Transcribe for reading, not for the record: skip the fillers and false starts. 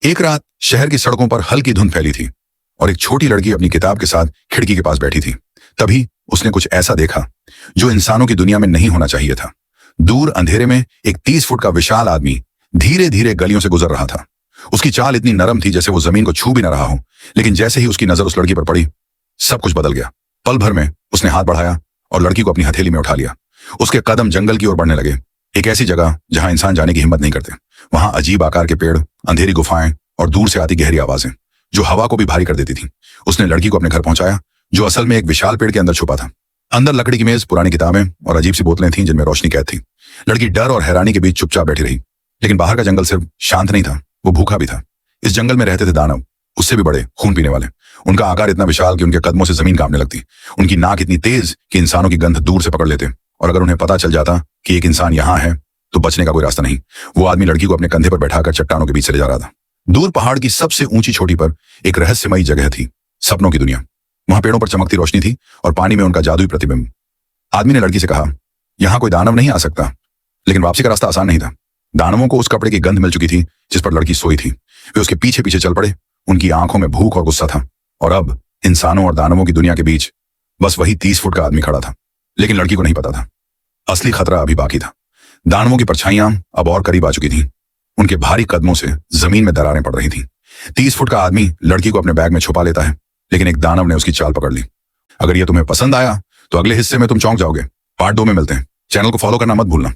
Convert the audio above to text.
एक रात शहर की सड़कों पर हल्की धुंध फैली थी और एक छोटी लड़की अपनी किताब के साथ खिड़की के पास बैठी थी। तभी उसने कुछ ऐसा देखा जो इंसानों की दुनिया में नहीं होना चाहिए था। दूर अंधेरे में एक 30 फुट का विशाल आदमी धीरे धीरे गलियों से गुजर रहा था। उसकी चाल इतनी नरम थी जैसे वो जमीन को छू भी न रहा हो, लेकिन जैसे ही उसकी नजर उस लड़की पर पड़ी, सब कुछ बदल गया। पल भर में उसने हाथ बढ़ाया और लड़की को अपनी हथेली में उठा लिया। उसके कदम जंगल की ओर बढ़ने लगे, एक ऐसी जगह जहां इंसान जाने की हिम्मत नहीं करते। वहां अजीब आकार के पेड़, अंधेरी गुफाएं और दूर से आती गहरी आवाजें जो हवा को भी भारी कर देती थी। उसने लड़की को अपने घर पहुंचाया, जो असल में एक विशाल पेड़ के अंदर छुपा था। अंदर लकड़ी की मेज, पुरानी किताबें और अजीब सी बोतलें थीं जिनमें रोशनी कैद थी। लड़की डर और हैरानी के बीच चुपचाप बैठी रही, लेकिन बाहर का जंगल सिर्फ शांत नहीं था, वो भूखा भी था। इस जंगल में रहते थे दानव, उससे भी बड़े, खून पीने वाले। उनका आकार इतना विशाल कि उनके कदमों से जमीन कांपने लगती। उनकी नाक इतनी तेज कि इंसानों की गंध दूर से पकड़ लेते, और अगर उन्हें पता चल जाता कि एक इंसान यहाँ है तो बचने का कोई रास्ता नहीं। वो आदमी लड़की को अपने कंधे पर बैठाकर चट्टानों के बीच चले जा रहा था। दूर पहाड़ की सबसे ऊंची चोटी पर एक रहस्यमयी जगह थी, सपनों की दुनिया। वहां पेड़ों पर चमकती रोशनी थी और पानी में उनका जादुई प्रतिबिंब। आदमी ने लड़की से कहा, यहां कोई दानव नहीं आ सकता। लेकिन वापसी का रास्ता आसान नहीं था। दानवों को उस कपड़े की गंध मिल चुकी थी जिस पर लड़की सोई थी। वे उसके पीछे पीछे चल पड़े। उनकी आंखों में भूख और गुस्सा था, और अब इंसानों और दानवों की दुनिया के बीच बस वही 30 फुट का आदमी खड़ा था। लेकिन लड़की को नहीं पता था, असली खतरा अभी बाकी था। दानवों की परछाइयां अब और करीब आ चुकी थीं। उनके भारी कदमों से जमीन में दरारें पड़ रही थीं। 30 फुट का आदमी लड़की को अपने बैग में छुपा लेता है, लेकिन एक दानव ने उसकी चाल पकड़ ली। अगर ये तुम्हें पसंद आया तो अगले हिस्से में तुम चौंक जाओगे। पार्ट 2 में मिलते हैं। चैनल को फॉलो करना मत भूलना।